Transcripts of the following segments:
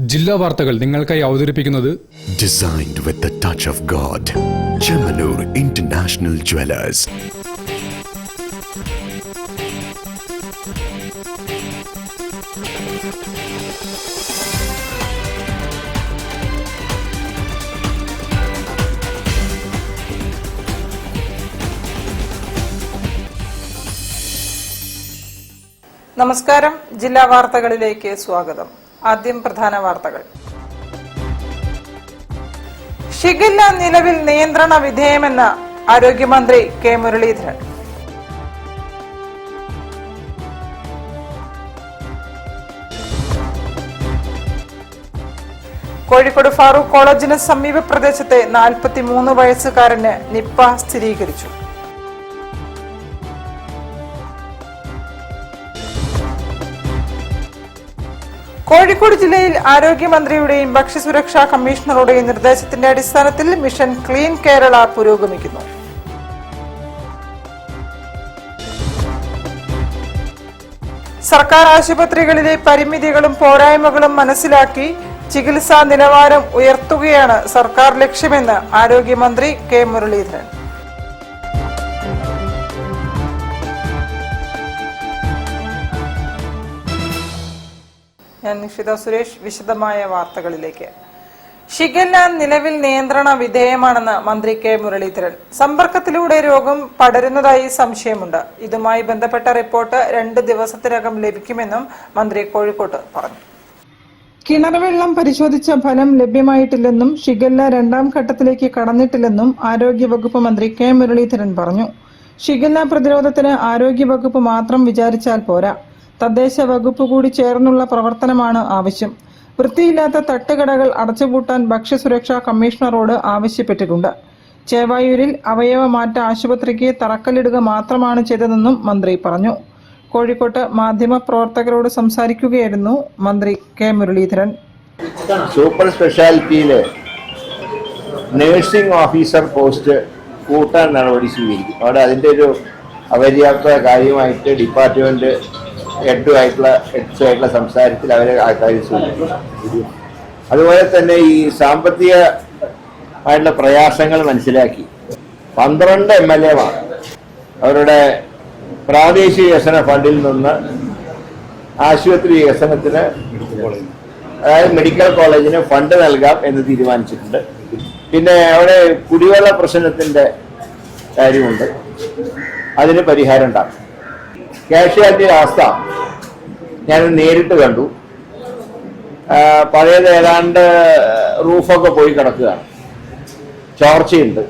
ജില്ലാ വാർത്തകൾ നിങ്ങൾക്കായി അവതരിപ്പിക്കുന്നത് Designed with the touch of God. Chemanur International Jewelers. നമസ്കാരം. ജില്ലാ വാർത്തകളിലേക്ക് സ്വാഗതം. ആദ്യം പ്രധാന വാർത്തകൾ. ഷിഗല്ല നിലവിൽ നിയന്ത്രണ വിധേയമെന്ന് ആരോഗ്യമന്ത്രി കെ മുരളീധരൻ. കോഴിക്കോട് ഫാറൂഖ് കോളേജിന് സമീപ പ്രദേശത്തെ 43 വയസ്സുകാരന് നിപ്പ സ്ഥിരീകരിച്ചു. കോഴിക്കോട് ജില്ലയിൽ ആരോഗ്യമന്ത്രിയുടെയും ഭക്ഷ്യസുരക്ഷാ കമ്മീഷണറുടെയും നിർദ്ദേശത്തിന്റെ അടിസ്ഥാനത്തിൽ മിഷൻ ക്ലീൻ കേരള പുരോഗമിക്കുന്നു. സർക്കാർ ആശുപത്രികളിലെ പരിമിതികളും പോരായ്മകളും മനസ്സിലാക്കി ചികിത്സാ നിലവാരം ഉയർത്തുകയാണ് സർക്കാർ ലക്ഷ്യമെന്ന് ആരോഗ്യമന്ത്രി കെ മുരളീധരൻ. ഞാൻ നിഷിത സുരേഷ്. വിശദമായ വാർത്തകളിലേക്ക്. ഷിഗല്ല നിലവിൽ നിയന്ത്രണ വിധേയമാണെന്ന് മന്ത്രി കെ മുരളീധരൻ. സമ്പർക്കത്തിലൂടെ രോഗം പടരുന്നതായി സംശയമുണ്ട്. ഇതുമായി ബന്ധപ്പെട്ട റിപ്പോർട്ട് 2 ദിവസത്തിനകം ലഭിക്കുമെന്നും മന്ത്രി കോഴിക്കോട്ട് പറഞ്ഞു. കിണർവെള്ളം പരിശോധിച്ച ഫലം ലഭ്യമായിട്ടില്ലെന്നും ഷിഗല്ല 2ാം ഘട്ടത്തിലേക്ക് കടന്നിട്ടില്ലെന്നും ആരോഗ്യവകുപ്പ് മന്ത്രി കെ മുരളീധരൻ പറഞ്ഞു. ഷിഗല്ല പ്രതിരോധത്തിന് ആരോഗ്യവകുപ്പ് മാത്രം വിചാരിച്ചാൽ പോരാ, തദ്ദേശ വകുപ്പ് കൂടി ചേർന്നുള്ള പ്രവർത്തനമാണ് ആവശ്യം. വൃത്തിയില്ലാത്ത തട്ടുകടകൾ അടച്ചുപൂട്ടാൻ ഭക്ഷ്യസുരക്ഷാ കമ്മീഷണറോട് ആവശ്യപ്പെട്ടിട്ടുണ്ട്. ചേവായൂരിൽ അവയവമാറ്റ ആശുപത്രിക്ക് തറക്കല്ലിടുക മാത്രമാണ് ചെയ്തതെന്നും മന്ത്രി പറഞ്ഞു. കോഴിക്കോട്ട് മാധ്യമപ്രവർത്തകരോട് സംസാരിക്കുകയായിരുന്നു മന്ത്രി കെ മുരളീധരൻ. സൂപ്പർ സ്പെഷ്യാലിറ്റിയിലെ നേഴ്സിംഗ് ഓഫീസർ പോസ്റ്റ് കൂട്ടാൻ നടപടി സ്വീകരിക്കും. അവിടെ അതിൻ്റെ ഒരു അപര്യാപ്ത കാര്യമായിട്ട് ഡിപ്പാർട്ട്മെന്റ് ഹെഡ്സുമായിട്ടുള്ള സംസാരത്തിൽ അവരെ ആൾക്കാരെ സൂചിപ്പിക്കും. അതുപോലെ തന്നെ ഈ സാമ്പത്തികമായിട്ടുള്ള പ്രയാസങ്ങൾ മനസ്സിലാക്കി 12 MLA-മാർ അവരുടെ പ്രാദേശിക വികസന ഫണ്ടിൽ നിന്ന് ആശുപത്രി വികസനത്തിന്, അതായത് മെഡിക്കൽ കോളേജിന് ഫണ്ട് നൽകാം എന്ന് തീരുമാനിച്ചിട്ടുണ്ട്. പിന്നെ അവിടെ കുടിവെള്ള പ്രശ്നത്തിന്റെ കാര്യമുണ്ട്, അതിന് പരിഹാരം ഉണ്ടാകും. കാഷ്വാലിറ്റിയുടെ അവസ്ഥ ഞാൻ നേരിട്ട് കണ്ടു. പഴയത് ഏതാണ്ട് റൂഫൊക്കെ പോയി കിടക്കുകയാണ്, ചോർച്ചയുണ്ട്.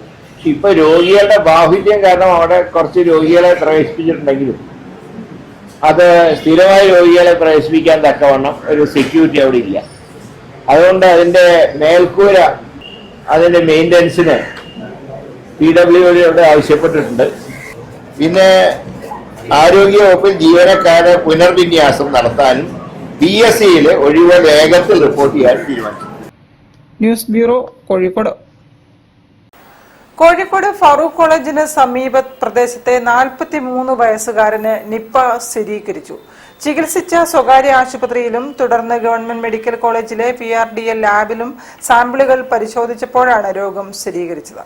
ഇപ്പൊ രോഗികളുടെ ബാഹുല്യം കാരണം അവിടെ കുറച്ച് രോഗികളെ പ്രവേശിപ്പിച്ചിട്ടുണ്ടെങ്കിലും അത് സ്ഥിരമായ രോഗികളെ പ്രവേശിപ്പിക്കാൻ തക്കവണ്ണം ഒരു സെക്യൂരിറ്റി അവിടെ ഇല്ല. അതുകൊണ്ട് അതിന്റെ മേൽക്കൂര, അതിന്റെ മെയിൻ്റനൻസിന് PWD ആവശ്യപ്പെട്ടിട്ടുണ്ട്. പിന്നെ ആരോഗ്യവകുപ്പിൽ ജീവനക്കാരെ പുനർവിന്യാസം നടത്താനും PSCയിൽ ഒഴിവ് വേഗത്തിൽ റിപ്പോർട്ട് ചെയ്യാൻ തീരുമാനിച്ചു. News bureau, Kozhikode. കോഴിക്കോട് ഫാറൂഖ് കോളേജിന് സമീപ പ്രദേശത്തെ 43 വയസ്സുകാരന് നിപ്പ സ്ഥിരീകരിച്ചു. ചികിത്സിച്ച സ്വകാര്യ ആശുപത്രിയിലും തുടർന്ന് ഗവൺമെന്റ് മെഡിക്കൽ കോളേജിലെ PRDL ലാബിലും സാമ്പിളുകൾ പരിശോധിച്ചപ്പോഴാണ് രോഗം സ്ഥിരീകരിച്ചത്.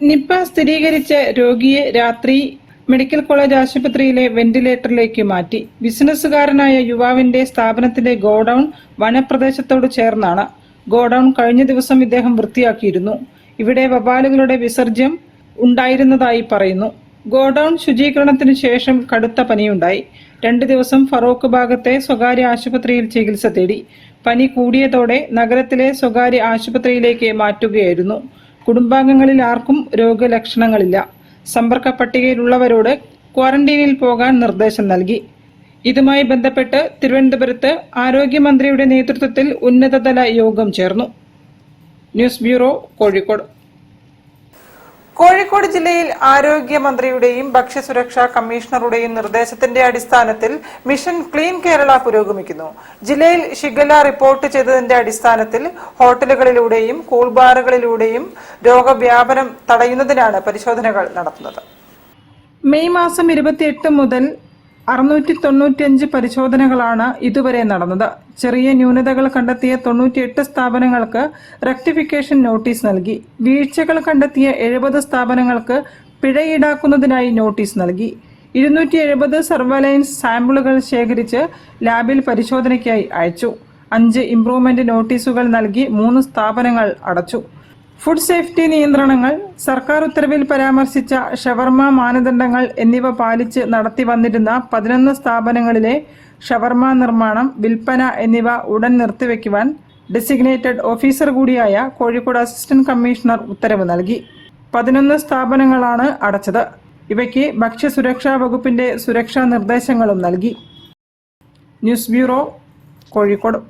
നിപ്പ സ്ഥിരീകരിച്ച രോഗിയെ രാത്രി മെഡിക്കൽ കോളേജ് ആശുപത്രിയിലെ വെന്റിലേറ്ററിലേക്ക് മാറ്റി. ബിസിനസ്സുകാരനായ യുവാവിന്റെ സ്ഥാപനത്തിലെ ഗോഡൌൺ വനപ്രദേശത്തോട് ചേർന്നാണ്. ഗോഡൌൺ കഴിഞ്ഞ ദിവസം ഇദ്ദേഹം വൃത്തിയാക്കിയിരുന്നു. ഇവിടെ വവ്വാലുകളുടെ വിസർജ്യം ഉണ്ടായിരുന്നതായി പറയുന്നു. ഗോഡൌൺ ശുചീകരണത്തിനു ശേഷം കടുത്ത പനിയുണ്ടായി. 2 ദിവസം ഫറോക്ക് ഭാഗത്തെ സ്വകാര്യ ആശുപത്രിയിൽ ചികിത്സ തേടി. പനി കൂടിയതോടെ നഗരത്തിലെ സ്വകാര്യ ആശുപത്രിയിലേക്ക് മാറ്റുകയായിരുന്നു. കുടുംബാംഗങ്ങളിൽ ആർക്കും രോഗലക്ഷണങ്ങളില്ല. സമ്പർക്ക പട്ടികയിലുള്ളവരോട് ക്വാറന്റീനിൽ പോകാൻ നിർദ്ദേശം നൽകി. ഇതുമായി ബന്ധപ്പെട്ട് തിരുവനന്തപുരത്ത് ആരോഗ്യമന്ത്രിയുടെ നേതൃത്വത്തിൽ ഉന്നതതല യോഗം ചേർന്നു. News bureau, Kozhikode. കോഴിക്കോട് ജില്ലയിൽ ആരോഗ്യമന്ത്രിയുടെയും ഭക്ഷ്യസുരക്ഷാ കമ്മീഷണറുടെയും നിർദ്ദേശത്തിന്റെ അടിസ്ഥാനത്തിൽ മിഷൻ ക്ലീൻ കേരള പുരോഗമിക്കുന്നു. ജില്ലയിൽ ഷിഗല്ല റിപ്പോർട്ട് ചെയ്തതിന്റെ അടിസ്ഥാനത്തിൽ ഹോട്ടലുകളിലൂടെയും കൂൾബാറുകളിലൂടെയും രോഗവ്യാപനം തടയുന്നതിനാണ് പരിശോധനകൾ നടത്തുന്നത്. മെയ് മാസം 28 മുതൽ 695 പരിശോധനകളാണ് ഇതുവരെ നടന്നത്. ചെറിയ ന്യൂനതകൾ കണ്ടെത്തിയ 98 സ്ഥാപനങ്ങൾക്ക് റെക്ടിഫിക്കേഷൻ നോട്ടീസ് നൽകി. വീഴ്ചകൾ കണ്ടെത്തിയ 70 സ്ഥാപനങ്ങൾക്ക് പിഴ ഈടാക്കുന്നതിനായി നോട്ടീസ് നൽകി. 270 സർവൈലൻസ് സാമ്പിളുകൾ ശേഖരിച്ച് ലാബിൽ പരിശോധനയ്ക്കായി അയച്ചു. 5 ഇംപ്രൂവ്മെന്റ് നോട്ടീസുകൾ നൽകി 3 സ്ഥാപനങ്ങൾ അടച്ചു. ഫുഡ് സേഫ്റ്റി നിയന്ത്രണങ്ങൾ, സർക്കാർ ഉത്തരവിൽ പരാമർശിച്ച ഷവർമ മാനദണ്ഡങ്ങൾ എന്നിവ പാലിച്ച് നടത്തി വന്നിരുന്ന 11 സ്ഥാപനങ്ങളിലെ ഷവർമ നിർമ്മാണം, വിൽപ്പന എന്നിവ ഉടൻ നിർത്തിവെക്കുവാൻ ഡെസിഗ്നേറ്റഡ് ഓഫീസർ കൂടിയായ കോഴിക്കോട് അസിസ്റ്റന്റ് കമ്മീഷണർ ഉത്തരവ് നൽകി. 11 സ്ഥാപനങ്ങളാണ് അടച്ചത്. ഇവയ്ക്ക് ഭക്ഷ്യസുരക്ഷാ വകുപ്പിന്റെ സുരക്ഷാ നിർദ്ദേശങ്ങളും നൽകി. News bureau, Kozhikode.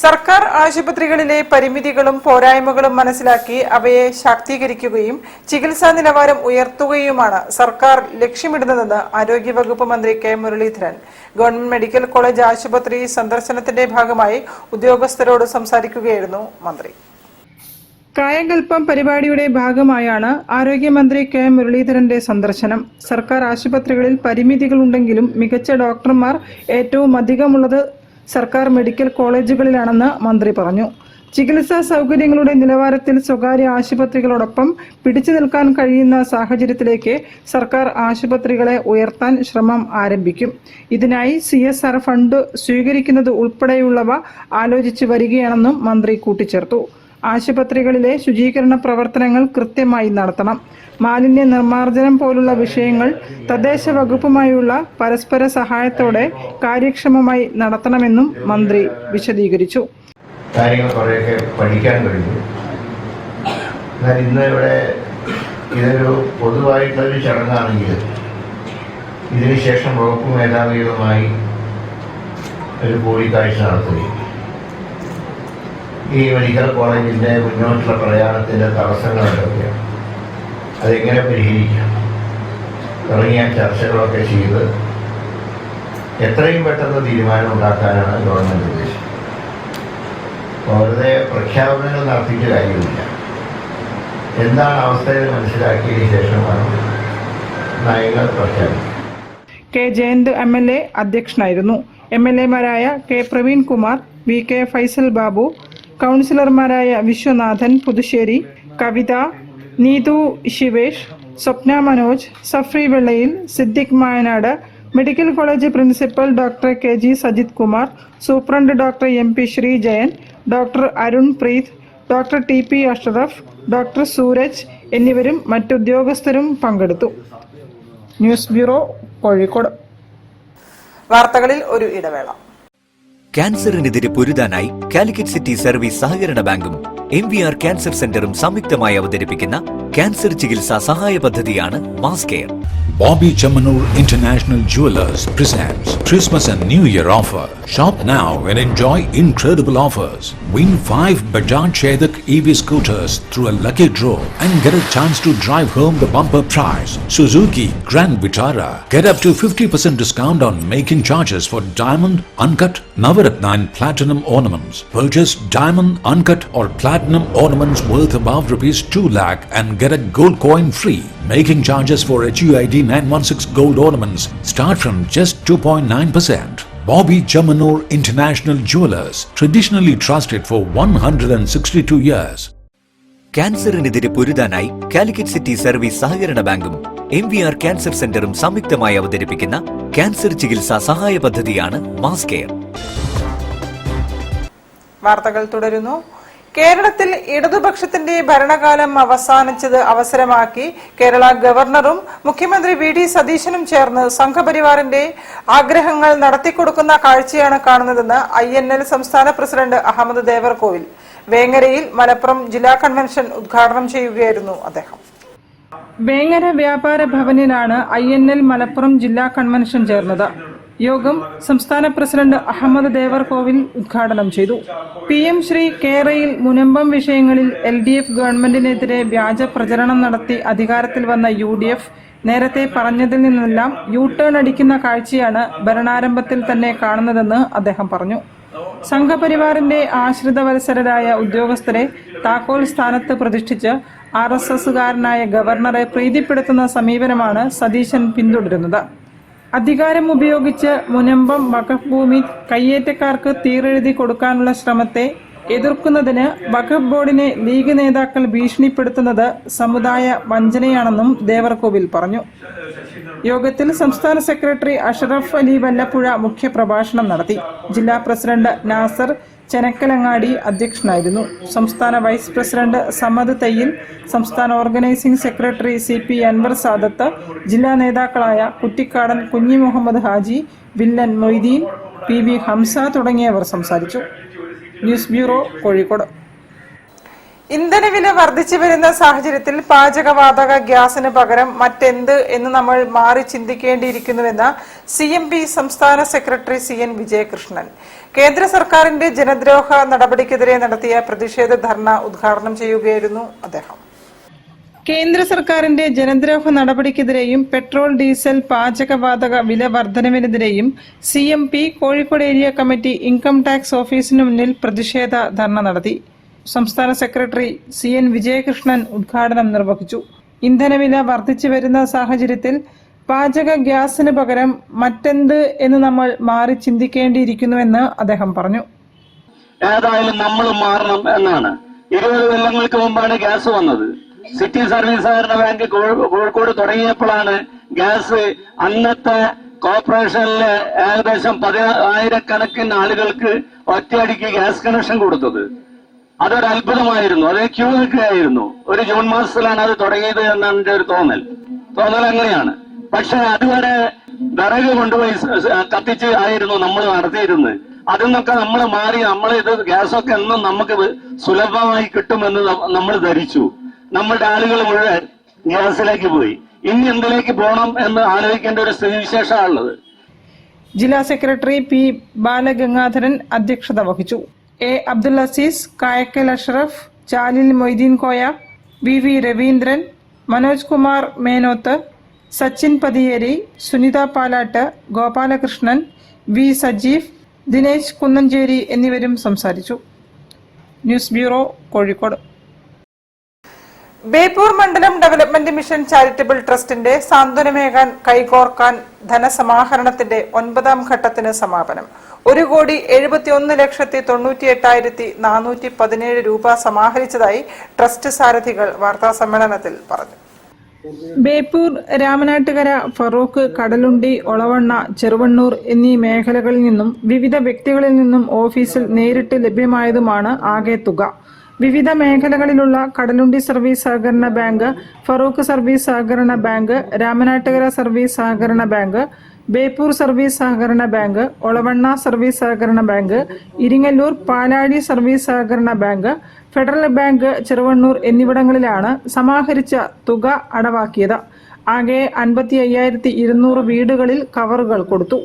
സർക്കാർ ആശുപത്രികളിലെ പരിമിതികളും പോരായ്മകളും മനസ്സിലാക്കി അവയെ ശാക്തീകരിക്കുകയും ചികിത്സാ നിലവാരം ഉയർത്തുകയുമാണ് സർക്കാർ ലക്ഷ്യമിടുന്നതെന്ന് ആരോഗ്യവകുപ്പ് മന്ത്രി K Muraleedharan government medical college ആശുപത്രി സന്ദർശനത്തിന്റെ ഭാഗമായി ഉദ്യോഗസ്ഥരോട് സംസാരിക്കുകയായിരുന്നു മന്ത്രി. കായകൽപ്പം പരിപാടിയുടെ ഭാഗമായാണ് ആരോഗ്യമന്ത്രി കെ മുരളീധരന്റെ സന്ദർശനം. സർക്കാർ ആശുപത്രികളിൽ പരിമിതികളുണ്ടെങ്കിലും മികച്ച ഡോക്ടർമാർ ഏറ്റവും അധികമുള്ളത് സർക്കാർ മെഡിക്കൽ കോളേജുകളിലാണെന്ന് മന്ത്രി പറഞ്ഞു. ചികിത്സാ സൗകര്യങ്ങളുടെ നിലവാരത്തിൽ സ്വകാര്യ ആശുപത്രികളോടൊപ്പം പിടിച്ചു നിൽക്കാൻ കഴിയുന്ന സാഹചര്യത്തിലേക്ക് സർക്കാർ ആശുപത്രികളെ ഉയർത്താൻ ശ്രമം ആരംഭിക്കും. ഇതിനായി CSR ഫണ്ട് സ്വീകരിക്കുന്നത് ഉൾപ്പെടെയുള്ളവ ആലോചിച്ചു വരികയാണെന്നും മന്ത്രി കൂട്ടിച്ചേർത്തു. ആശുപത്രികളിലെ ശുചീകരണ പ്രവർത്തനങ്ങൾ കൃത്യമായി നടത്തണം. മാലിന്യ നിർമ്മാർജ്ജനം പോലുള്ള വിഷയങ്ങൾ തദ്ദേശ വകുപ്പുമായുള്ള പരസ്പര സഹായത്തോടെ കാര്യക്ഷമമായി നടത്തണമെന്നും മന്ത്രി വിശദീകരിച്ചു. കാര്യങ്ങൾ കുറേയൊക്കെ പഠിക്കാൻ കഴിഞ്ഞു. എന്നാൽ ഇന്ന് ഇവിടെ ഇതൊരു പൊതുവായിട്ടുള്ളൊരു ചടങ്ങാണെങ്കിൽ ഇതിനുശേഷം വകുപ്പ് മേധാവികളുമായി ഒരു കൂടിക്കാഴ്ച നടത്തുകയും ഈ മെഡിക്കൽ കോളേജിൻ്റെ മുന്നോട്ടുള്ള പ്രയാണത്തിൻ്റെ തടസ്സങ്ങൾ എന്തൊക്കെയാണ്, അതെങ്ങനെ പരിഹരിക്കാം തുടങ്ങിയ ചർച്ചകളൊക്കെ ചെയ്ത് എത്രയും പെട്ടെന്ന് തീരുമാനം ഉണ്ടാക്കാനാണ് ഗവൺമെൻറ് ഉദ്ദേശിച്ചത്. വെറുതെ പ്രഖ്യാപനങ്ങൾ നടത്തിയിട്ട് കാര്യമില്ല. എന്താണ് അവസ്ഥയെന്ന് മനസ്സിലാക്കിയതിന് ശേഷമാണ് നയങ്ങൾ പ്രഖ്യാപിക്കുന്നത്. കെ ജയന്ത് MLA അധ്യക്ഷനായിരുന്നു. MLA മാരായ കെ പ്രവീൺകുമാർ, VK ഫൈസൽ ബാബു, കൗൺസിലർമാരായ Viswanathan Puthussery, Kavitha, Neethu Shivesh, Swapna Manoj, Safri Vellayil, Siddique Mayanad, medical college principal doctor KG Sajith Kumar, superintendent doctor MP Sreejayan, doctor Arun Preeth, doctor TP Ashraf, doctor Sooraj എന്നിവരും മറ്റുദ്യോഗസ്ഥരും പങ്കെടുത്തു. News bureau, Kozhikode. വാർത്തകളിൽ ഒരു ഇടവേള. ക്യാൻസറിനെതിരെ പൊരുതാനായി കാലിക്കറ്റ് സിറ്റി സർവീസ് സഹകരണ ബാങ്കും MVR ക്യാൻസർ സെന്ററും സംയുക്തമായി അവതരിപ്പിക്കുന്ന ക്യാൻസർ ചികിത്സാ സഹായ പദ്ധതിയാണ് mass care. Bobby Chamanur International Jewelers presents Christmas and New Year offer. Shop now and enjoy incredible offers. Win 5 Bajaj Chetak EV scooters through a lucky draw and get a chance to drive home the bumper prize. Suzuki Grand Vitara. Get up to 50% discount on making charges for diamond, uncut, Navaratna and platinum ornaments. Purchase diamond, uncut or platinum ornaments worth above ₹2 lakh and get a gold coin free. Making charges for HUID 916 gold ornaments start from just 2.9%. Bobby Chamanur International Jewelers, traditionally trusted for 162 years. ക്യാൻസറിനെതിരെ പൊരുതാനായി Calicut city service സഹകരണ ബാങ്കും MVR cancer സെന്ററും സംയുക്തമായി അവതരിപ്പിക്കുന്ന cancer ചികിത്സാ സഹായ പദ്ധതിയാണ് മാസ് കെയർ. വാർത്തകൾ തുടരുന്നു. കേരളത്തിൽ ഇടതുപക്ഷത്തിന്റെ ഭരണകാലം അവസാനിച്ചത് അവസരമാക്കി കേരള ഗവർണറും മുഖ്യമന്ത്രി VD സതീശനും ചേർന്ന് സംഘപരിവാറിന്റെ ആഗ്രഹങ്ങൾ നടത്തിക്കൊടുക്കുന്ന കാഴ്ചയാണ് കാണുന്നതെന്ന് INL സംസ്ഥാന പ്രസിഡന്റ് അഹമ്മദ് ദേവർകോവിൽ വേങ്ങരയിൽ മലപ്പുറം ജില്ലാ കൺവെൻഷൻ ഉദ്ഘാടനം ചെയ്യുകയായിരുന്നു അദ്ദേഹം. വേങ്ങര വ്യാപാര ഭവനിലാണ് INL മലപ്പുറം ജില്ലാ കൺവെൻഷൻ ചേർന്നത്. യോഗം സംസ്ഥാന പ്രസിഡന്റ് അഹമ്മദ് ദേവർകോവിൽ ഉദ്ഘാടനം ചെയ്തു. PM ശ്രീ കേരയിൽ മുനമ്പം വിഷയങ്ങളിൽ LDF ഗവൺമെന്റിനെതിരെ വ്യാജ പ്രചരണം നടത്തി അധികാരത്തിൽ വന്ന UDF നേരത്തെ പറഞ്ഞതിൽ നിന്നെല്ലാം U-ടേൺ അടിക്കുന്ന കാഴ്ചയാണ് ഭരണാരംഭത്തിൽ തന്നെ കാണുന്നതെന്ന് അദ്ദേഹം പറഞ്ഞു. സംഘപരിവാറിന്റെ ആശ്രിതവത്സരരായ ഉദ്യോഗസ്ഥരെ താക്കോൽ സ്ഥാനത്ത് പ്രതിഷ്ഠിച്ച് RSSകാരനായ ഗവർണറെ പ്രീതിപ്പെടുത്തുന്ന സമീപനമാണ് സതീശൻ പിന്തുടരുന്നത്. അധികാരം ഉപയോഗിച്ച് മുനമ്പം വഖഫ് ഭൂമി കയ്യേറ്റക്കാർക്ക് തീരെഴുതി കൊടുക്കാനുള്ള ശ്രമത്തെ എതിർക്കുന്നതിന് വഖഫ് ബോർഡിനെ ലീഗ് നേതാക്കൾ ഭീഷണിപ്പെടുത്തുന്നത് സമുദായ വഞ്ചനയാണെന്നും ദേവർകോവിൽ പറഞ്ഞു. യോഗത്തിൽ സംസ്ഥാന സെക്രട്ടറി അഷറഫ് അലി വല്ലപ്പുഴ മുഖ്യപ്രഭാഷണം നടത്തി. ജില്ലാ പ്രസിഡന്റ് നാസർ ചെനക്കലങ്ങാടി അധ്യക്ഷനായിരുന്നു. സംസ്ഥാന വൈസ് പ്രസിഡന്റ് സമദ് തയ്യിൽ, സംസ്ഥാന organising secretary CP Anvar Sadath, ജില്ലാ നേതാക്കളായ കുറ്റിക്കാടൻ കുഞ്ഞി മുഹമ്മദ് ഹാജി, വില്ലൻ മൊയ്തീൻ, PV ഹംസ തുടങ്ങിയവർ സംസാരിച്ചു. News bureau, Kozhikode. ഇന്ധനവില വർദ്ധിച്ചു വരുന്ന സാഹചര്യത്തിൽ പാചകവാതക ഗ്യാസിന് പകരം മറ്റെന്ത് എന്ന് നമ്മൾ മാറി ചിന്തിക്കേണ്ടിയിരിക്കുന്നുവെന്ന് CMP സംസ്ഥാന സെക്രട്ടറി CN വിജയകൃഷ്ണൻ. കേന്ദ്ര സർക്കാരിന്റെ ജനദ്രോഹ നടപടിക്കെതിരെ നടത്തിയ പ്രതിഷേധ ധർണ ഉദ്ഘാടനം ചെയ്യുകയായിരുന്നു അദ്ദേഹം. കേന്ദ്ര സർക്കാരിന്റെ ജനദ്രോഹ നടപടിക്കെതിരെയും പെട്രോൾ ഡീസൽ പാചകവാതക വില വർധനവിനെതിരെയും CMP Kozhikode area committee income tax ഓഫീസിന് മുന്നിൽ പ്രതിഷേധ ധർണ നടത്തി. സംസ്ഥാന സെക്രട്ടറി CN വിജയകൃഷ്ണൻ ഉദ്ഘാടനം നിർവഹിച്ചു. ഇന്ധനവില വർദ്ധിച്ചു വരുന്ന സാഹചര്യത്തിൽ പാചക ഗ്യാസിന് പകരം മറ്റെന്ത് എന്ന് നമ്മൾ മാറി ചിന്തിക്കേണ്ടിയിരിക്കുന്നുവെന്ന് അദ്ദേഹം പറഞ്ഞു. ഏതായാലും നമ്മൾ മാറണം എന്നാണ്. 20 കൊല്ലങ്ങൾക്ക് മുമ്പാണ് ഗ്യാസ് വന്നത്. സിറ്റി സർവീസ് സഹകരണ ബാങ്ക് കോഴിക്കോട് തുടങ്ങിയപ്പോഴാണ് ഗ്യാസ് അന്നത്തെ കോർപ്പറേഷനിലെ ഏകദേശം 10,000 ആളുകൾക്ക് ഒറ്റയടിക്ക് ഗ്യാസ് കണക്ഷൻ കൊടുത്തത്. അതൊരു അത്ഭുതമായിരുന്നു. അത് ക്യൂ നിൽക്കുകയായിരുന്നു. ഒരു ജൂൺ മാസത്തിലാണ് അത് തുടങ്ങിയത് എന്നാണ് എന്റെ ഒരു തോന്നൽ അങ്ങനെയാണ്. പക്ഷെ അതുവരെ വിറക് കൊണ്ടുപോയി കത്തിച്ച് ആയിരുന്നു നമ്മൾ നടത്തിയിരുന്നത്. അതിൽ നിന്നൊക്കെ നമ്മൾ മാറി ഇത് ഗ്യാസൊക്കെ എന്നും നമുക്ക് സുലഭമായി കിട്ടുമെന്ന് നമ്മൾ ധരിച്ചു. നമ്മളുടെ ആളുകൾ മുഴുവൻ ഗ്യാസിലേക്ക് പോയി. ഇനി എന്തിലേക്ക് പോകണം എന്ന് ആലോചിക്കേണ്ട ഒരു സ്ഥിതിവിശേഷമാണുള്ളത്. ജില്ലാ സെക്രട്ടറി P ബാലഗംഗാധരൻ അധ്യക്ഷത വഹിച്ചു. A Abdul Azeez, Kayakkal Ashraf, Chalil Moideen Koya, VV Raveendran, Manoj Kumar Menoth, Sachin പതിയേരി, Sunitha Palat, Gopalakrishnan, V Sajeev, Dinesh Kunnancheri എന്നിവരും സംസാരിച്ചു. News bureau, Kozhikode. ബേപ്പൂർ മണ്ഡലം ഡെവലപ്മെന്റ് മിഷൻ ചാരിറ്റബിൾ ട്രസ്റ്റിന്റെ സാന്ത്വനമേകാൻ കൈകോർക്കാൻ ധനസമാഹരണത്തിന്റെ 9ാം ഘട്ടത്തിന് സമാപനം. 1,71,98,417 രൂപ സമാഹരിച്ചതായി ട്രസ്റ്റ് സാരഥികൾ വാർത്താസമ്മേളനത്തിൽ പറഞ്ഞു. ബേപ്പൂർ, രാമനാട്ടുകര, ഫറൂഖ്, കടലുണ്ടി, ഒളവണ്ണ, ചെറുവണ്ണൂർ എന്നീ മേഖലകളിൽ നിന്നും വിവിധ വ്യക്തികളിൽ നിന്നും ഓഫീസിൽ നേരിട്ട് ലഭ്യമായതുമാണ് ആകെ തുക. വിവിധ മേഖലകളിലുള്ള കടലുണ്ടി സർവീസ് സഹകരണ ബാങ്ക്, ഫറൂഖ് സർവീസ് സഹകരണ ബാങ്ക്, രാമനാട്ടുകര സർവീസ് സഹകരണ ബാങ്ക്, ബേപ്പൂർ സർവീസ് സഹകരണ ബാങ്ക്, ഒളവണ്ണ സർവീസ് സഹകരണ ബാങ്ക്, ഇരിങ്ങല്ലൂർ പാലാഴി സർവീസ് സഹകരണ ബാങ്ക്, ഫെഡറൽ ബാങ്ക് ചെറുവണ്ണൂർ എന്നിവിടങ്ങളിലാണ് സമാഹരിച്ച തുക അടവാക്കിയത്. ആകെ 55,200 വീടുകളിൽ കവറുകൾ കൊടുത്തു.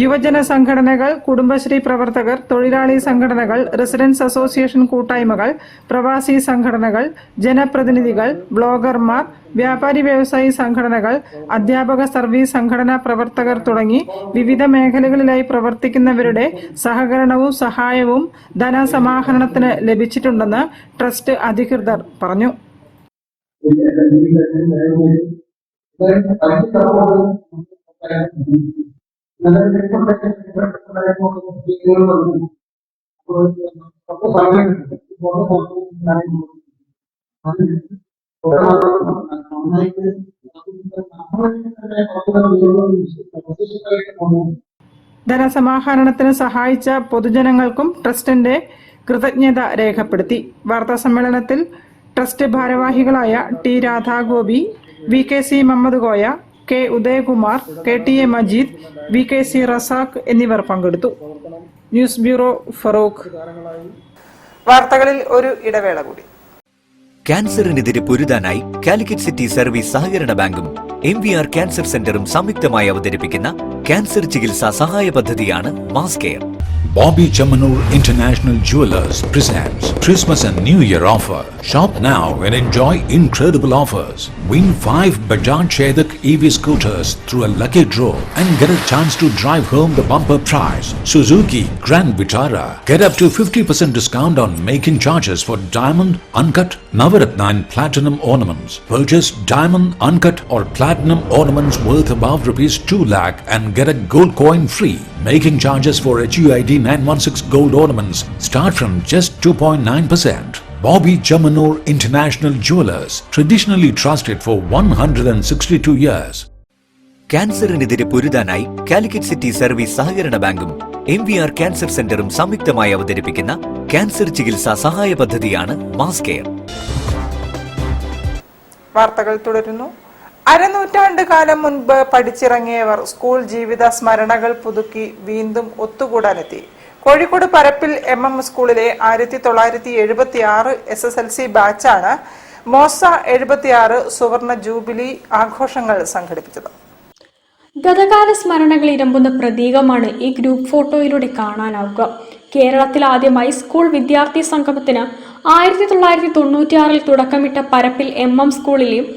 യുവജന സംഘടനകൾ, കുടുംബശ്രീ പ്രവർത്തകർ, തൊഴിലാളി സംഘടനകൾ, റെസിഡൻസ് അസോസിയേഷൻ കൂട്ടായ്മകൾ, പ്രവാസി സംഘടനകൾ, ജനപ്രതിനിധികൾ, ബ്ലോഗർമാർ, വ്യാപാരി വ്യവസായി സംഘടനകൾ, അധ്യാപക സർവീസ് സംഘടനാ പ്രവർത്തകർ തുടങ്ങി വിവിധ മേഖലകളിലായി പ്രവർത്തിക്കുന്നവരുടെ സഹകരണവും സഹായവും ധനസമാഹരണത്തിന് ലഭിച്ചിട്ടുണ്ടെന്ന് ട്രസ്റ്റ് അധികൃതർ പറഞ്ഞു. ധനസമാഹരണത്തിന് സഹായിച്ച പൊതുജനങ്ങൾക്കും ട്രസ്റ്റിന്റെ കൃതജ്ഞത രേഖപ്പെടുത്തി. വാർത്താസമ്മേളനത്തിൽ ട്രസ്റ്റ് ഭാരവാഹികളായ T Radhagopi, VKC Muhammad Koya, K Udayakumar, KTA Majeed, VKC Razak എന്നിവർ പങ്കെടുത്തു. News bureau, Farook. വാർത്തകളിൽ ഒരു ഇടവേള കൂടി. ക്യാൻസറിനെതിരെ പൊരുതാനായി കാലിക്കറ്റ് സിറ്റി സർവീസ് സഹകരണ ബാങ്കും MVR ക്യാൻസർ സെന്ററും സംയുക്തമായി അവതരിപ്പിക്കുന്ന ക്യാൻസർ ചികിത്സാ സഹായ പദ്ധതിയാണ് mass care. Bobby Chamanur International Jewelers presents Christmas and New Year offer. Shop now and enjoy incredible offers. Win 5 Bajaj Chetak EV scooters through a lucky draw and get a chance to drive home the bumper prize. Suzuki Grand Vitara. Get up to 50% discount on making charges for diamond, uncut, Navaratna and platinum ornaments. Purchase diamond, uncut or platinum ornaments worth above rupees 2 lakh and get a gold coin free. Making charges for HUID 916 gold ornaments start from just 2.9%. Bobby Chamanur International Jewelers, traditionally trusted for 162 years. ക്യാൻസറിനെതിരെ പൊരുതാനായി Calicut city service സഹകരണ ബാങ്കും MVR cancer സെന്ററും സംയുക്തമായി അവതരിപ്പിക്കുന്ന cancer ചികിത്സാ സഹായ പദ്ധതിയാണ് മാസ് കെയർ. വാർത്തകൾ തുടരുന്നു. അരനൂറ്റാണ്ട് കാലം മുൻപ് പഠിച്ചിറങ്ങിയവർ സ്കൂൾ ജീവിത സ്മരണകൾ പുതുക്കി വീണ്ടും ഒത്തുകൂടാനെത്തി. കോഴിക്കോട് പരപ്പിൽ MM സ്കൂളിലെ 1976 SSLC ബാച്ചാണ് മോസ 76 സുവർണ ജൂബിലി ആഘോഷങ്ങൾ സംഘടിപ്പിച്ചത്. ഗതകാല സ്മരണകൾ ഇരമ്പുന്ന പ്രതീകമാണ് ഈ ഗ്രൂപ്പ് ഫോട്ടോയിലൂടെ കാണാനാവുക. കേരളത്തിൽ ആദ്യമായി സ്കൂൾ വിദ്യാർത്ഥി സംഗമത്തിന് 1996 തുടക്കമിട്ട പരപ്പിൽ MM സ്കൂളിലെയും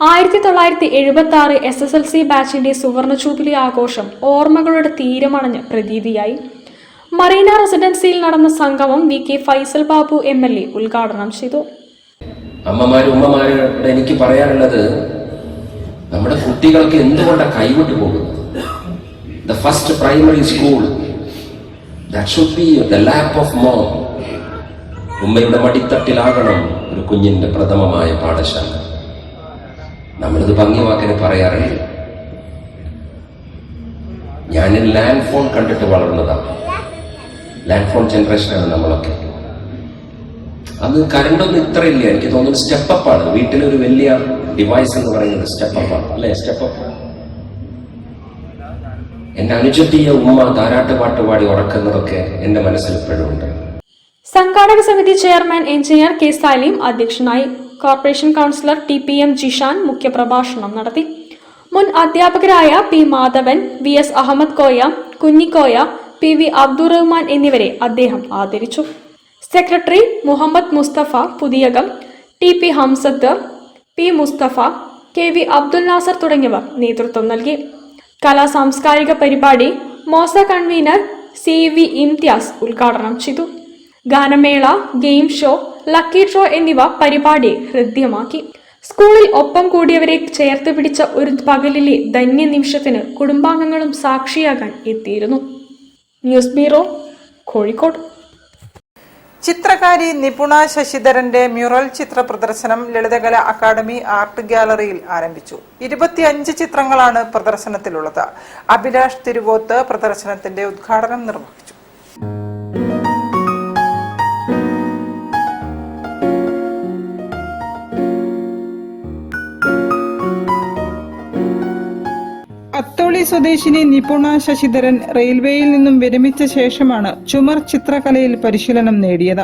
1976 SSLC ബാച്ചിന്റെ സുവർണ ജൂബിലി ആഘോഷം ഓർമ്മകളുടെ തീരമണഞ്ഞ പ്രതീതിയായി. മറീന റെസിഡൻസിയിൽ നടന്ന സംഗമം VK ഫൈസൽ ബാബു MLA ഉദ്ഘാടനം ചെയ്തു. അമ്മമാരും ഉമ്മമാരോട് എനിക്ക് പറയാനുള്ളത്, നമ്മുടെ കുട്ടികൾക്ക് എന്തുകൊണ്ടാണ് കൈവിട്ടു പോകുന്നത്? The first primary school that should be the lap of mom. ഉമ്മയുടെ മടിത്തട്ടിലാകണം ഒരു കുഞ്ഞിന്റെ പ്രഥമമായ പാഠശാല. നമ്മളിത് ഭംഗിവാക്കിന് പറയാറുണ്ട്. ഞാൻ ലാൻഡ് ഫോൺ കണ്ടിട്ട് വളർന്നതാണ്. ലാൻഡ് ഫോൺ ജനറേഷനാണ് നമ്മളൊക്കെ. അത് കറണ്ടൊന്നും ഇത്രയില്ല. എനിക്ക് തോന്നുന്നു സ്റ്റെപ്പപ്പാണ്. വീട്ടിലൊരു വലിയ ഡിവൈസ് എന്ന് പറയുന്നത് സ്റ്റെപ്പപ്പാണ്, അല്ലെ? സ്റ്റെപ്പപ്പ്. എന്റെ അനുജത്തിയ ഉമ്മ താരാട്ട് പാട്ട് പാടി ഉറക്കുന്നതൊക്കെ എന്റെ മനസ്സിൽ ഇപ്പോഴും ഉണ്ട്. സംഘാടക സമിതി ചെയർമാൻ എഞ്ചിനീയർ K സലീം അധ്യക്ഷനായി. കോർപ്പറേഷൻ കൗൺസിലർ TPM ജിഷാൻ മുഖ്യപ്രഭാഷണം നടത്തി. മുൻ അധ്യാപകരായ P Madhavan, VS Ahmed Koya, Kunhikoya, PV Abdurahman എന്നിവരെ അദ്ദേഹം ആദരിച്ചു. Secretary Muhammed Musthafa Puthiyakam, TP Hamsath, P Musthafa, KV Abdul Nasar തുടങ്ങിയവർ നേതൃത്വം നൽകി. കലാ സാംസ്കാരിക പരിപാടി മോസ കൺവീനർ CV ഇംതിയാസ് ഉദ്ഘാടനം ചെയ്തു. ഗാനമേള, ഗെയിം ഷോ, ലക്കി ഡ്രോ എന്നിവ പരിപാടിയെ ഹൃദ്യമാക്കി. സ്കൂളിൽ ഒപ്പം കൂടിയവരെ ചേർത്ത് പിടിച്ച ഒരു പകലിലെ ധന്യ നിമിഷത്തിന് കുടുംബാംഗങ്ങളും സാക്ഷിയാകാൻ എത്തിയിരുന്നു. News bureau, Kozhikode. ചിത്രകാരി നിപുണ ശശിധരന്റെ മ്യൂറൽ ചിത്ര പ്രദർശനം ലളിതകല അക്കാദമി ആർട്ട് ഗാലറിയിൽ ആരംഭിച്ചു. 25 ചിത്രങ്ങളാണ് പ്രദർശനത്തിലുള്ളത്. അഭിലാഷ് തിരുവോത്ത് പ്രദർശനത്തിന്റെ ഉദ്ഘാടനം നിർവഹിച്ചു. അത്തോളി സ്വദേശിനി നിപുണ ശശിധരൻ റെയിൽവേയിൽ നിന്നും വിരമിച്ച ശേഷമാണ് ചുമർ ചിത്രകലയിൽ പരിശീലനം നേടിയത്.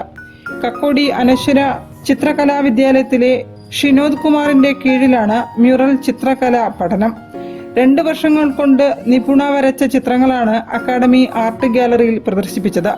കക്കോടി അനശ്വര ചിത്രകലാ വിദ്യാലയത്തിലെ ഷിനോദ് കുമാറിന്റെ കീഴിലാണ് മ്യൂറൽ ചിത്രകലാ പഠനം. 2 വർഷങ്ങൾ കൊണ്ട് നിപുണ വരച്ച ചിത്രങ്ങളാണ് അക്കാദമി ആർട്ട് ഗാലറിയിൽ പ്രദർശിപ്പിച്ചത്.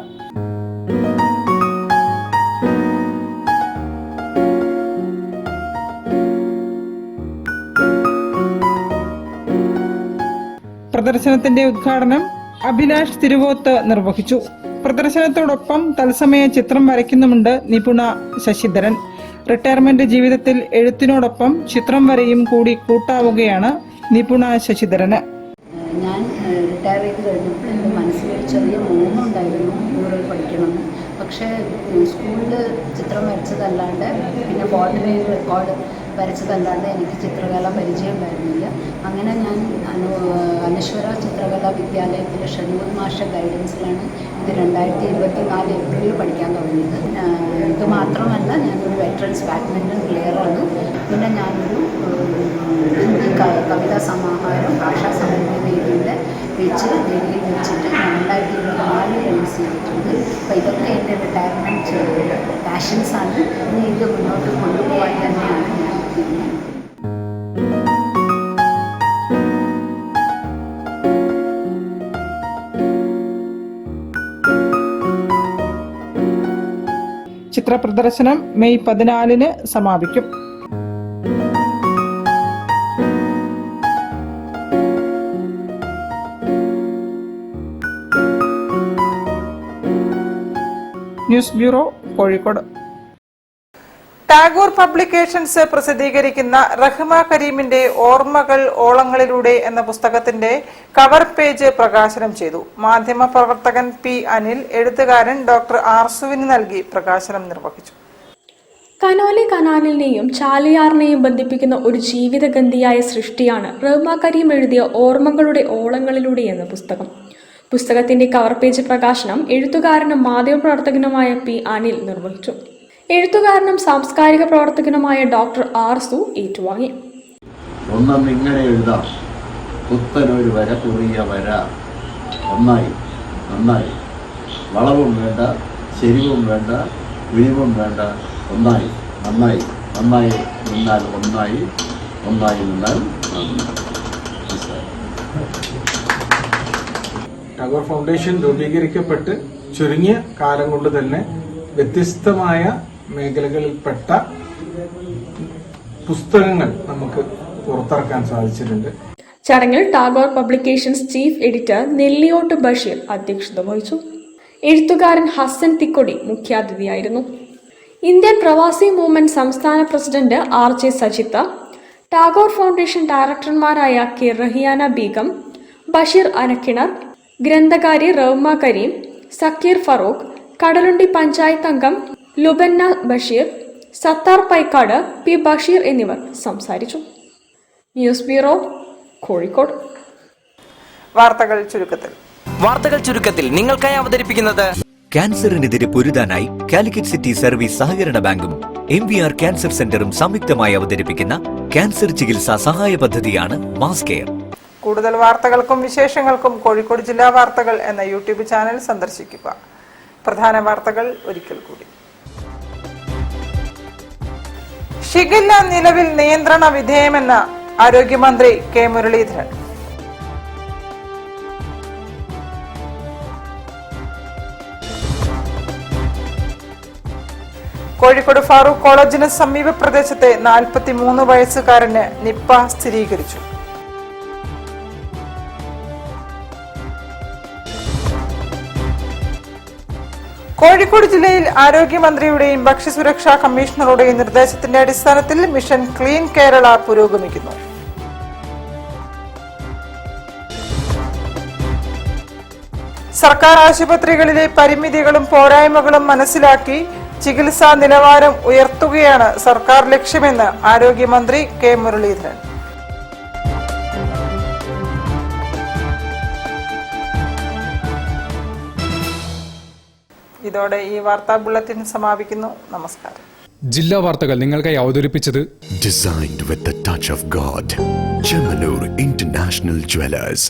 പ്രദർശനത്തിന്റെ ഉദ്ഘാടനം അഭിലാഷ് തിരുവോത്ത് നിർവഹിച്ചു. പ്രദർശനത്തോടൊപ്പം തത്സമയ ചിത്രം വരയ്ക്കുന്നുമുണ്ട് നിപുണ ശശിധരൻ. റിട്ടയർമെന്റ് ജീവിതത്തിൽ എഴുത്തിനോടൊപ്പം ചിത്രം വരയും കൂടി കൂട്ടാവുകയാണ് നിപുണ ശശിധരന്. ഞാൻ റിട്ടയർ ചെയ്ത് കഴിഞ്ഞപ്പോൾ എൻ്റെ മനസ്സിലൊരു ചെറിയ മോഹമുണ്ടായിരുന്നു മ്യൂറൽ പഠിക്കണമെന്ന്. പക്ഷേ സ്കൂളിൽ ചിത്രം വരച്ചതല്ലാണ്ട് പിന്നെ ബോർഡിൽ റെക്കോർഡ് വരച്ചതല്ലാണ്ട് എനിക്ക് ചിത്രകല പരിചയം ഉണ്ടായിരുന്നില്ല. അങ്ങനെ ഞാൻ അനശ്വര ചിത്രകലാ വിദ്യാലയത്തിലെ ഷനൂദ് മാഷ ഗൈഡൻസിലാണ് ഇത് 2024 ഏപ്രിലിൽ പഠിക്കാൻ തുടങ്ങിയത്. ഇത് മാത്രമല്ല, ഞാനൊരു വെറ്ററൻസ് ബാഡ്മിൻ്റൺ പ്ലെയറാണ്. പിന്നെ ഞാനൊരു ഹിന്ദി കവിതാ സമാഹാരം ഭാഷാ സമന്വയ വേദിയുടെ ഡൽഹിയിൽ വെച്ചിട്ട് 2024 റിലീസ് ചെയ്തിട്ടുണ്ട്. അപ്പോൾ ഇതൊക്കെ എൻ്റെ റിട്ടയർമെൻറ്റ് പാഷൻസാണ്. ഇനി ഇത് മുന്നോട്ട് കൊണ്ടുപോകാൻ തന്നെയാണ് ഞാൻ തീരുമാനം. ചിത്ര പ്രദർശനം മെയ് 14 സമാപിക്കും. News bureau, Kozhikode. Tagore publications പ്രസിദ്ധീകരിക്കുന്ന റഹ്മ കരീമിന്റെ ഓർമ്മകൾ ഓളങ്ങളിലൂടെ എന്ന പുസ്തകത്തിന്റെ കവർ പേജ് പ്രകാശനം ചെയ്തു. മാധ്യമ പ്രവർത്തകൻ പി അനിൽ എഴുത്തുകാരൻ ഡോക്ടർ ആർസുവിന് നൽകി പ്രകാശനം നിർവഹിച്ചു. കനോലി കനാലിനെയും ചാലിയാറിനെയും ബന്ധിപ്പിക്കുന്ന ഒരു ജീവിതഗന്ധിയായ സൃഷ്ടിയാണ് റഹ്മ കരീം എഴുതിയ ഓർമ്മകളുടെ ഓളങ്ങളിലൂടെ എന്ന പുസ്തകം. പുസ്തകത്തിന്റെ കവർ പേജ് പ്രകാശനം എഴുത്തുകാരനും മാധ്യമപ്രവർത്തകനുമായ പി അനിൽ നിർവഹിച്ചു. എഴുത്തുകാരനും സാംസ്കാരിക പ്രവർത്തകനുമായ ഡോക്ടർ ആർസു ഏറ്റുവാങ്ങി. ഒന്നും ഇങ്ങനെ എഴുതാം, പുത്തനൊരു വര കുറിയ വര, ഒന്നായി നന്നായി, വളവും വേണ്ട, ചെരിവും വേണ്ട, വിളിവും വേണ്ട, ഒന്നായി നന്നായി, നന്നായി നിന്നാൽ ഒന്നായി, ഒന്നായി നിന്നാൽ നന്നായി. ടാഗോർ ഫൗണ്ടേഷൻ രൂപീകരിക്കപ്പെട്ട് ചുരുങ്ങിയ കാലം കൊണ്ട് തന്നെ വ്യത്യസ്തമായ മേഖലകളിൽപ്പെട്ട പുസ്തകങ്ങൾ നമുക്ക് പുറത്തിറക്കാൻ സാധിച്ചിട്ടുണ്ട്. ചടങ്ങിൽ Tagore publications chief editor Nelliyott Basheer അധ്യക്ഷത വഹിച്ചു. എഴുത്തുകാരൻ ഹസൻ തിക്കൊടി മുഖ്യാതിഥിയായിരുന്നു. ഇന്ത്യൻ പ്രവാസി മൂവ്മെന്റ് സംസ്ഥാന president RJ Sajitha, Tagore foundation ഡയറക്ടർമാരായ കെ റഹിയാന ബീഗം, ബഷീർ അനക്കിണർ, ഗ്രന്ഥകാരി റഹ്മ കരീം, സക്കീർ ഫറൂഖ്, കടലുണ്ടി പഞ്ചായത്ത് അംഗം ലുബന്ന ബഷീർ, സത്താർ പൈക്കാട്, പി ബഷീർ എന്നിവർ സംസാരിച്ചു. News bureau, Kozhikode. വാർത്തകൾ ചുരുക്കത്തിൽ നിങ്ങൾക്കായി അവതരിപ്പിക്കുന്നത് ക്യാൻസറിനെതിരെ പൊരുതാനായി കാലിക്കറ്റ് സിറ്റി സർവീസ് സഹകരണ ബാങ്കും MVR ക്യാൻസർ സെന്ററും സംയുക്തമായി അവതരിപ്പിക്കുന്ന ക്യാൻസർ ചികിത്സാ സഹായ പദ്ധതിയാണ് മാസ് കെയർ. കൂടുതൽ വാർത്തകൾക്കും വിശേഷങ്ങൾക്കും കോഴിക്കോട് ജില്ലാ വാർത്തകൾ എന്ന യൂട്യൂബ് ചാനൽ സന്ദർശിക്കുക. പ്രധാന വാർത്തകൾ ഒരിക്കൽ കൂടി. ഷിഗല്ല നിലവിൽ നിയന്ത്രണ വിധേയമെന്ന് ആരോഗ്യമന്ത്രി കെ മുരളീധരൻ. കോഴിക്കോട് ഫാറൂഖ് കോളേജിന് സമീപ പ്രദേശത്തെ 43 വയസ്സുകാരന് നിപ്പ സ്ഥിരീകരിച്ചു. കോഴിക്കോട് ജില്ലയിൽ ആരോഗ്യമന്ത്രിയുടെയും ഭക്ഷ്യസുരക്ഷാ കമ്മീഷണറുടെയും നിർദ്ദേശത്തിന്റെ അടിസ്ഥാനത്തിൽ മിഷൻ ക്ലീൻ കേരള പുരോഗമിക്കുന്നു. സർക്കാർ ആശുപത്രികളിലെ പരിമിതികളും പോരായ്മകളും മനസ്സിലാക്കി ചികിത്സാ നിലവാരം ഉയർത്തുകയാണ് സർക്കാർ ലക്ഷ്യമെന്ന് ആരോഗ്യമന്ത്രി കെ മുരളീധരൻ. ഇതോടെ ഈ വാർത്താ ബുള്ളറ്റിൻ സമാപിക്കുന്നു. നമസ്കാരം. ജില്ലാ വാർത്തകൾ നിങ്ങൾക്കായി അവതരിപ്പിച്ചത് Designed with the touch of God. Chemanur International Jewelers.